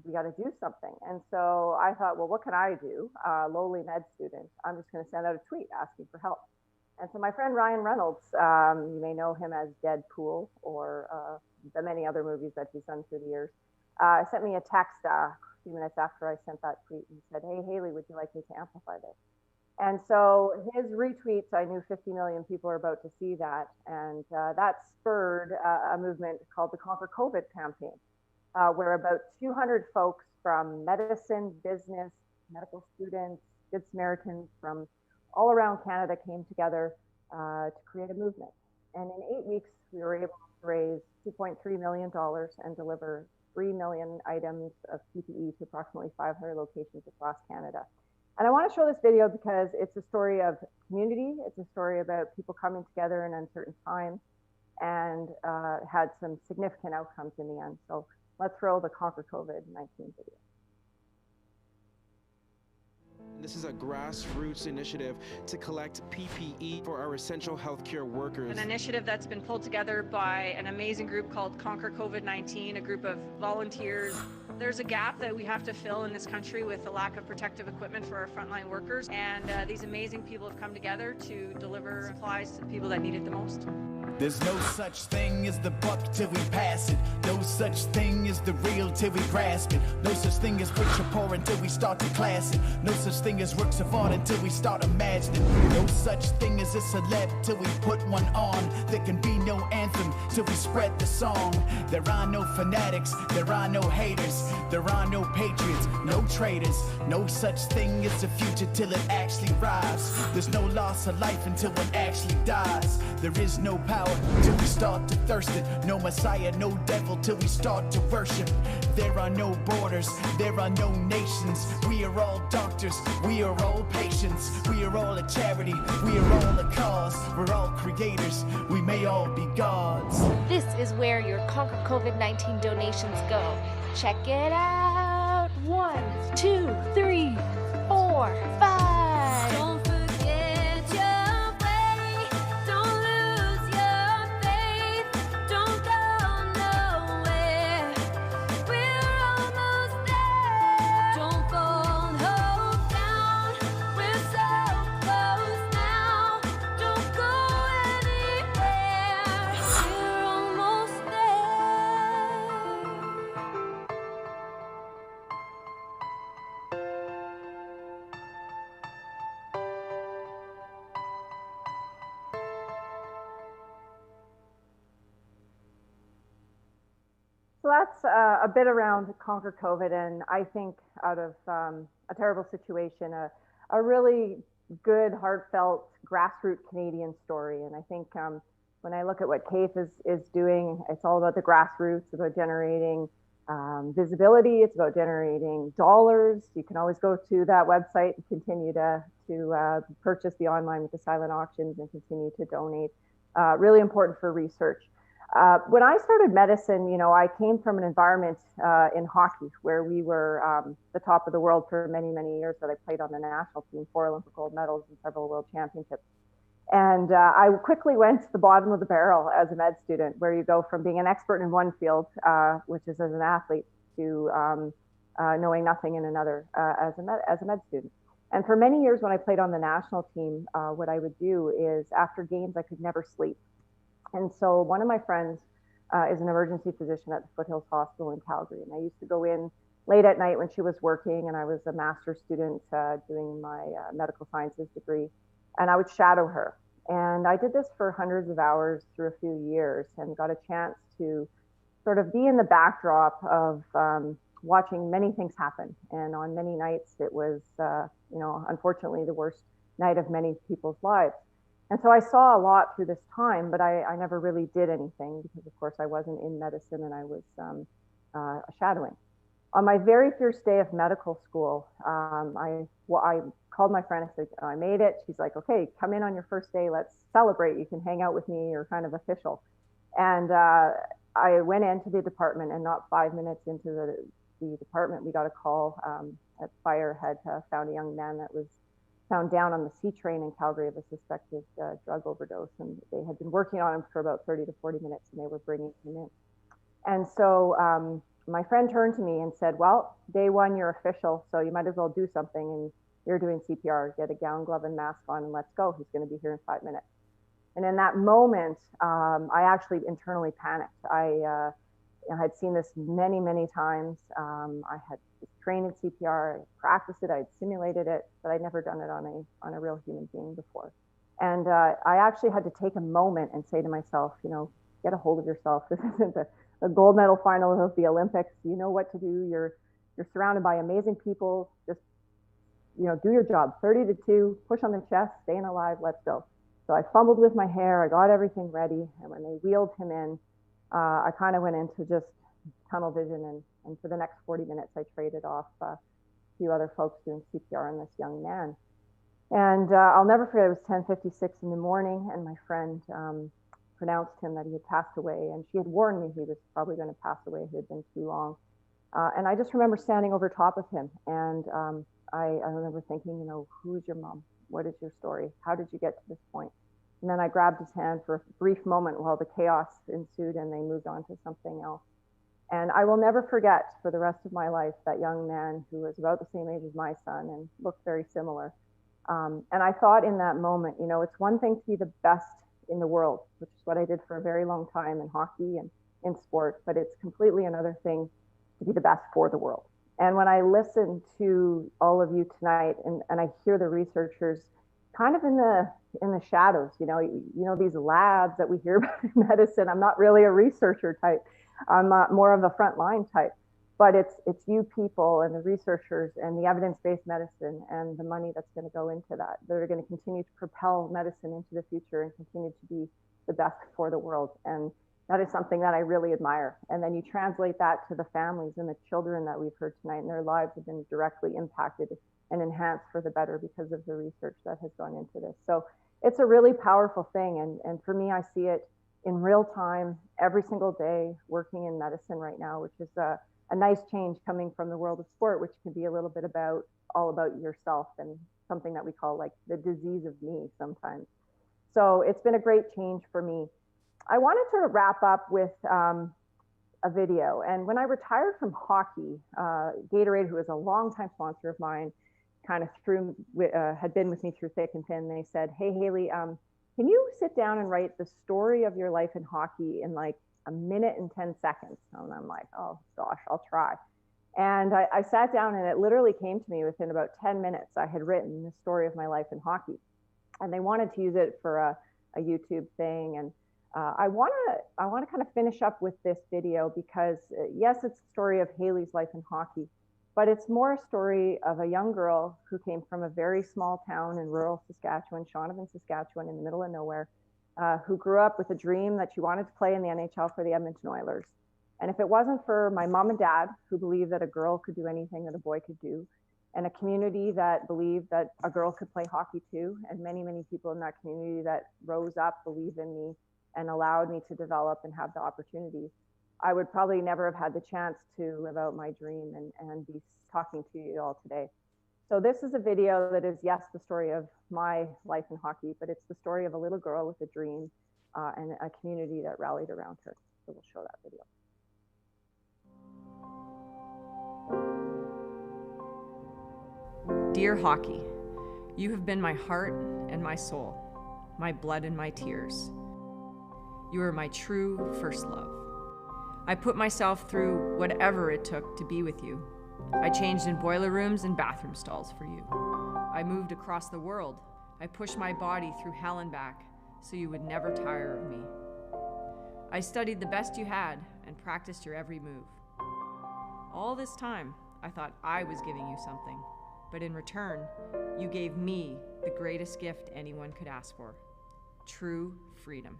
We got to do something. And so I thought, well, what can I do? Lowly med student. I'm just going to send out a tweet asking for help. And so my friend Ryan Reynolds, you may know him as Deadpool or the many other movies that he's done through the years, sent me a text a few minutes after I sent that tweet and said, hey, Hayley, would you like me to amplify this? And so his retweets, I knew 50 million people are about to see that. And that spurred a movement called the Conquer COVID campaign, where about 200 folks from medicine, business, medical students, Good Samaritans from all around Canada came together to create a movement. And in 8 weeks, we were able to raise $2.3 million and deliver 3 million items of PPE to approximately 500 locations across Canada. And I want to show this video because it's a story of community. It's a story about people coming together in uncertain times and had some significant outcomes in the end. So let's roll the Conquer COVID-19 video. This is a grassroots initiative to collect PPE for our essential healthcare workers. An initiative that's been pulled together by an amazing group called Conquer COVID-19, a group of volunteers. There's a gap that we have to fill in this country with the lack of protective equipment for our frontline workers. And these amazing people have come together to deliver supplies to the people that need it the most. There's no such thing as the buck till we pass it. No such thing as the real till we grasp it. No such thing as picture poor until we start to class it. No such thing as works of art until we start imagining. No such thing as a celeb till we put one on. There can be no anthem till we spread the song. There are no fanatics, there are no haters. There are no patriots, no traitors. No such thing as a future till it actually arrives. There's no loss of life until one actually dies. There is no power till we start to thirst it. No Messiah, no devil till we start to worship. There are no borders, there are no nations. We are all doctors, we are all patients. We are all a charity, we are all a cause. We're all creators, we may all be gods. This is where your Conquer COVID-19 donations go. Check it out. 1, 2, 3, 4, 5. Don't forget your way. Don't lose your faith. Don't go nowhere. We're almost there. Don't fold hope down. We're so close now. Don't go anywhere. We're almost there. So that's a bit around Conquer COVID, and I think out of a terrible situation, a really good, heartfelt, grassroots Canadian story. And I think when I look at what CAAIF is doing, it's all about the grassroots, it's about generating visibility, it's about generating dollars. You can always go to that website and continue to purchase the online with the silent auctions and continue to donate. Really important for research. When I started medicine, I came from an environment in hockey where we were the top of the world for many, many years. That I played on the national team, 4 Olympic gold medals and several world championships. And I quickly went to the bottom of the barrel as a med student, where you go from being an expert in one field, which is as an athlete, to knowing nothing in another as a med student. And for many years when I played on the national team, what I would do is after games, I could never sleep. And so one of my friends is an emergency physician at the Foothills Hospital in Calgary. And I used to go in late at night when she was working, and I was a master's student doing my medical sciences degree. And I would shadow her. And I did this for hundreds of hours through a few years and got a chance to sort of be in the backdrop of watching many things happen. And on many nights, it was, unfortunately, the worst night of many people's lives. And so I saw a lot through this time, but I never really did anything because, of course, I wasn't in medicine and I was shadowing. On my very first day of medical school, I called my friend and said, I made it. She's like, okay, come in on your first day. Let's celebrate. You can hang out with me. You're kind of official. And I went into the department, and not 5 minutes into the department, we got a call that fire had found a young man that was found down on the C train in Calgary of a suspected drug overdose. And they had been working on him for about 30 to 40 minutes, and they were bringing him in. And so my friend turned to me and said, well, day one, you're official, so you might as well do something. And you're doing CPR, get a gown, glove, and mask on, and let's go. He's going to be here in 5 minutes. And in that moment, I actually internally panicked. I had seen this many, many times. I had trained in CPR, I practiced it, I had simulated it, but I'd never done it on a real human being before. And I actually had to take a moment and say to myself, get a hold of yourself. This isn't the gold medal final of the Olympics. You know what to do. You're surrounded by amazing people. Just do your job. 30 to 2, push on the chest, staying alive, let's go. So I fumbled with my hair, I got everything ready, and when they wheeled him in, I kind of went into just tunnel vision, and for the next 40 minutes, I traded off a few other folks doing CPR on this young man. And I'll never forget, it was 10:56 in the morning, and my friend pronounced him that he had passed away, and she had warned me he was probably going to pass away, he had been too long. And I just remember standing over top of him, and I remember thinking, who's your mom? What is your story? How did you get to this point? And then I grabbed his hand for a brief moment while the chaos ensued and they moved on to something else. And I will never forget for the rest of my life that young man who was about the same age as my son and looked very similar. And I thought in that moment, it's one thing to be the best in the world, which is what I did for a very long time in hockey and in sport, but it's completely another thing to be the best for the world. And when I listen to all of you tonight, and I hear the researchers kind of in the shadows, these labs that we hear about in medicine, I'm not really a researcher type. I'm more of a frontline type. But it's you people and the researchers and the evidence-based medicine and the money that's going to go into that are going to continue to propel medicine into the future and continue to be the best for the world. And that is something that I really admire. And then you translate that to the families and the children that we've heard tonight, and their lives have been directly impacted and enhanced for the better because of the research that has gone into this. So it's a really powerful thing. And for me, I see it in real time every single day working in medicine right now, which is a nice change coming from the world of sport, which can be a little bit all about yourself and something that we call like the disease of me sometimes. So it's been a great change for me. I wanted to wrap up with a video. And when I retired from hockey, Gatorade, who is a longtime sponsor of mine, kind of had been with me through thick and thin. They said, hey, Hayley, can you sit down and write the story of your life in hockey in like a minute and 10 seconds? And I'm like, oh gosh, I'll try. And I sat down, and it literally came to me within about 10 minutes. I had written the story of my life in hockey, and they wanted to use it for a YouTube thing. And I want to kind of finish up with this video because yes, it's the story of Hayley's life in hockey, but it's more a story of a young girl who came from a very small town in rural Saskatchewan, Shaunavon, Saskatchewan, in the middle of nowhere, who grew up with a dream that she wanted to play in the NHL for the Edmonton Oilers. And if it wasn't for my mom and dad, who believed that a girl could do anything that a boy could do, and a community that believed that a girl could play hockey too, and many, many people in that community that rose up, believe in me, and allowed me to develop and have the opportunity, I would probably never have had the chance to live out my dream and be talking to you all today. So this is a video that is, yes, the story of my life in hockey, but it's the story of a little girl with a dream and a community that rallied around her. So we'll show that video. Dear hockey, you have been my heart and my soul, my blood and my tears. You are my true first love. I put myself through whatever it took to be with you. I changed in boiler rooms and bathroom stalls for you. I moved across the world. I pushed my body through hell and back so you would never tire of me. I studied the best you had and practiced your every move. All this time, I thought I was giving you something, but in return, you gave me the greatest gift anyone could ask for: true freedom.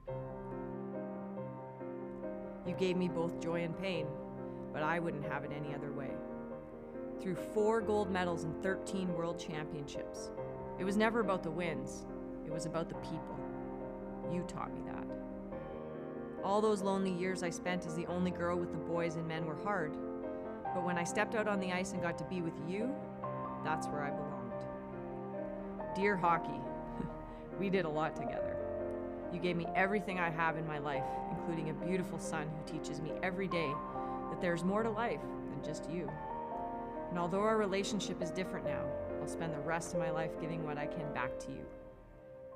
You gave me both joy and pain, but I wouldn't have it any other way. Through 4 gold medals and 13 world championships, it was never about the wins, it was about the people. You taught me that. All those lonely years I spent as the only girl with the boys and men were hard, but when I stepped out on the ice and got to be with you, that's where I belonged. Dear hockey, we did a lot together. You gave me everything I have in my life, including a beautiful son who teaches me every day that there's more to life than just you. And although our relationship is different now, I'll spend the rest of my life giving what I can back to you.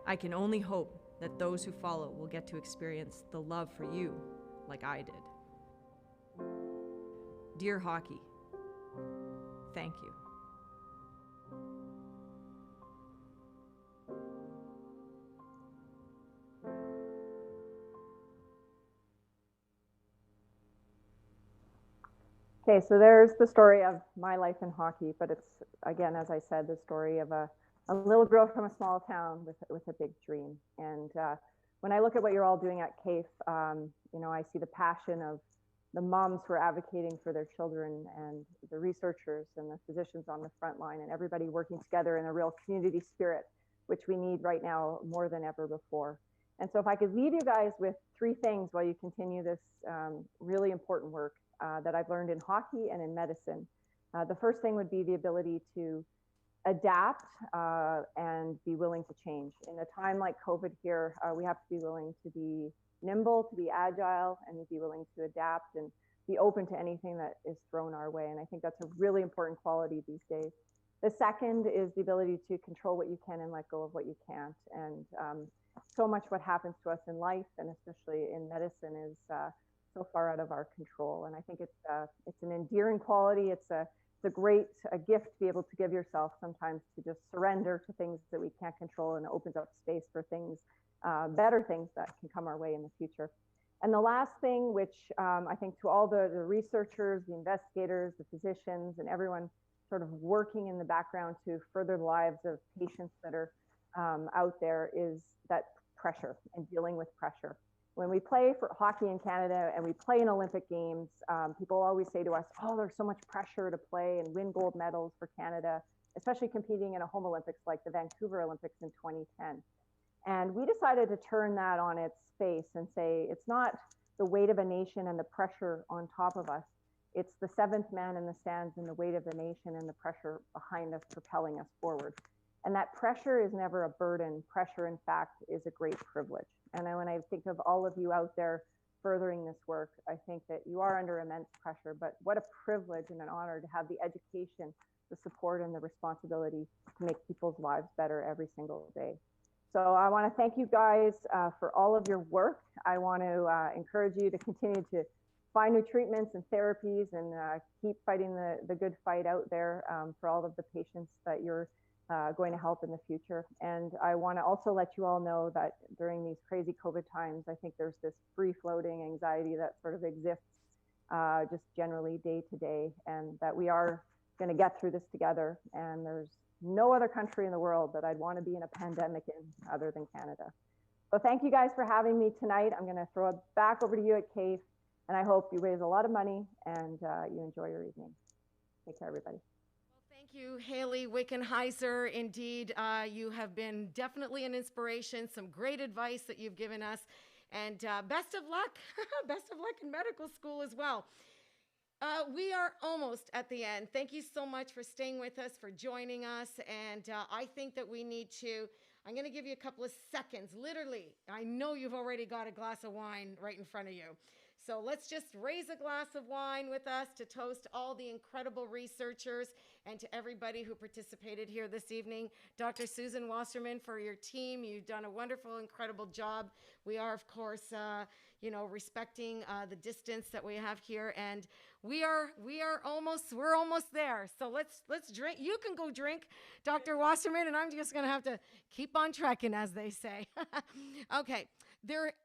I can only hope that those who follow will get to experience the love for you like I did. Dear hockey, thank you. Okay, so there's the story of my life in hockey, but it's, again, as I said, the story of a little girl from a small town with a big dream. And when I look at what you're all doing at CAAIF, you know, I see the passion of the moms who are advocating for their children, and the researchers and the physicians on the front line, and everybody working together in a real community spirit, which we need right now more than ever before. And so if I could leave you guys with 3 things while you continue this really important work that I've learned in hockey and in medicine. The first thing would be the ability to adapt and be willing to change. In a time like COVID here, we have to be willing to be nimble, to be agile, and be willing to adapt and be open to anything that is thrown our way. And I think that's a really important quality these days. The second is the ability to control what you can and let go of what you can't. And so much what happens to us in life, and especially in medicine, is so far out of our control. And I think it's an endearing quality. It's a great gift to be able to give yourself sometimes, to just surrender to things that we can't control, and it opens up space for things, better things that can come our way in the future. And the last thing, which I think to all the researchers, the investigators, the physicians, and everyone sort of working in the background to further the lives of patients that are out there, is that pressure and dealing with pressure. When we play for hockey in Canada and we play in Olympic Games, people always say to us, oh, there's so much pressure to play and win gold medals for Canada, especially competing in a home Olympics like the Vancouver Olympics in 2010. And we decided to turn that on its face and say, it's not the weight of a nation and the pressure on top of us. It's the 7th man in the stands and the weight of the nation and the pressure behind us, propelling us forward. And that pressure is never a burden. Pressure, in fact, is a great privilege. And when I think of all of you out there furthering this work, I think that you are under immense pressure, but what a privilege and an honor to have the education, the support, and the responsibility to make people's lives better every single day. So I want to thank you guys for all of your work. I want to encourage you to continue to find new treatments and therapies, and keep fighting the good fight out there for all of the patients that you're going to help in the future. And I want to also let you all know that during these crazy COVID times, I think there's this free-floating anxiety that sort of exists just generally day to day, and that we are going to get through this together. And there's no other country in the world that I'd want to be in a pandemic in other than Canada. So thank you guys for having me tonight. I'm going to throw it back over to you at CAAIF, and I hope you raise a lot of money and you enjoy your evening. Take care, everybody. Thank you, Hayley Wickenheiser. Indeed, you have been definitely an inspiration, some great advice that you've given us. And best of luck. Best of luck in medical school as well. We are almost at the end. Thank you so much for staying with us, for joining us. And I think that we need to, I'm going to give you a couple of seconds, literally. I know you've already got a glass of wine right in front of you. So let's just raise a glass of wine with us to toast all the incredible researchers and to everybody who participated here this evening. Dr. Susan Wasserman, for your team, you've done a wonderful, incredible job. We are, of course, respecting the distance that we have here, and we're almost there. So let's drink. You can go drink, Dr. Wasserman, and I'm just gonna have to keep on trekking, as they say. Okay.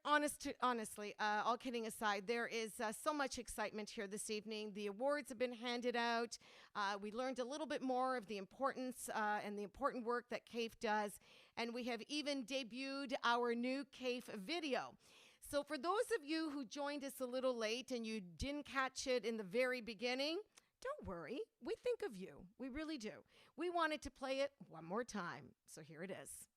Honestly, all kidding aside, there is so much excitement here this evening. The awards have been handed out. We learned a little bit more of the importance and the important work that CAAIF does. And we have even debuted our new CAAIF video. So for those of you who joined us a little late and you didn't catch it in the very beginning, don't worry. We think of you. We really do. We wanted to play it one more time. So here it is.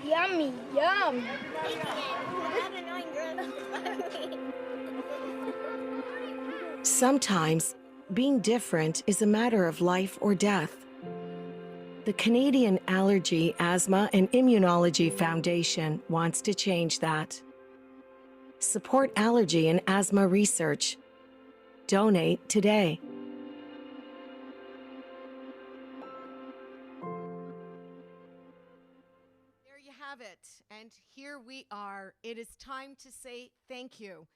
Yummy, yum. Sometimes, being different is a matter of life or death. The Canadian Allergy, Asthma, and Immunology Foundation wants to change that. Support allergy and asthma research. Donate today. There you have it. And here we are. It is time to say thank you.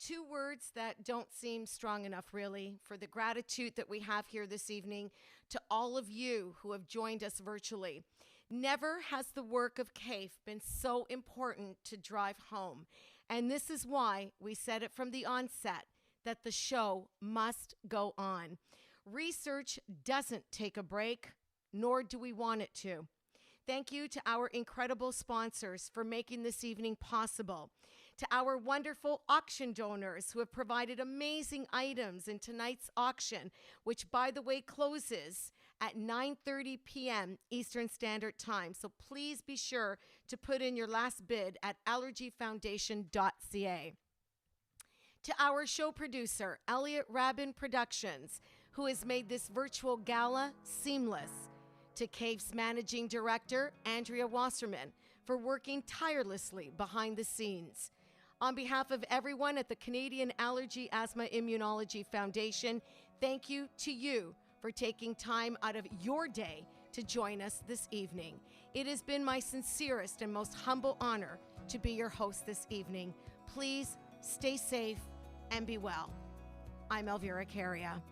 2 words that don't seem strong enough, really, for the gratitude that we have here this evening to all of you who have joined us virtually. Never has the work of CAAIF been so important to drive home. And this is why we said it from the onset, that the show must go on. Research doesn't take a break, nor do we want it to. Thank you to our incredible sponsors for making this evening possible. To our wonderful auction donors who have provided amazing items in tonight's auction, which, by the way, closes at 9:30 p.m. Eastern Standard Time. So please be sure to put in your last bid at allergyfoundation.ca. To our show producer, Elliot Rabin Productions, who has made this virtual gala seamless. To CAAIF's managing director, Andrea Wasserman, for working tirelessly behind the scenes. On behalf of everyone at the Canadian Allergy, Asthma, Immunology Foundation, thank you to you for taking time out of your day to join us this evening. It has been my sincerest and most humble honor to be your host this evening. Please stay safe and be well. I'm Elvira Caria.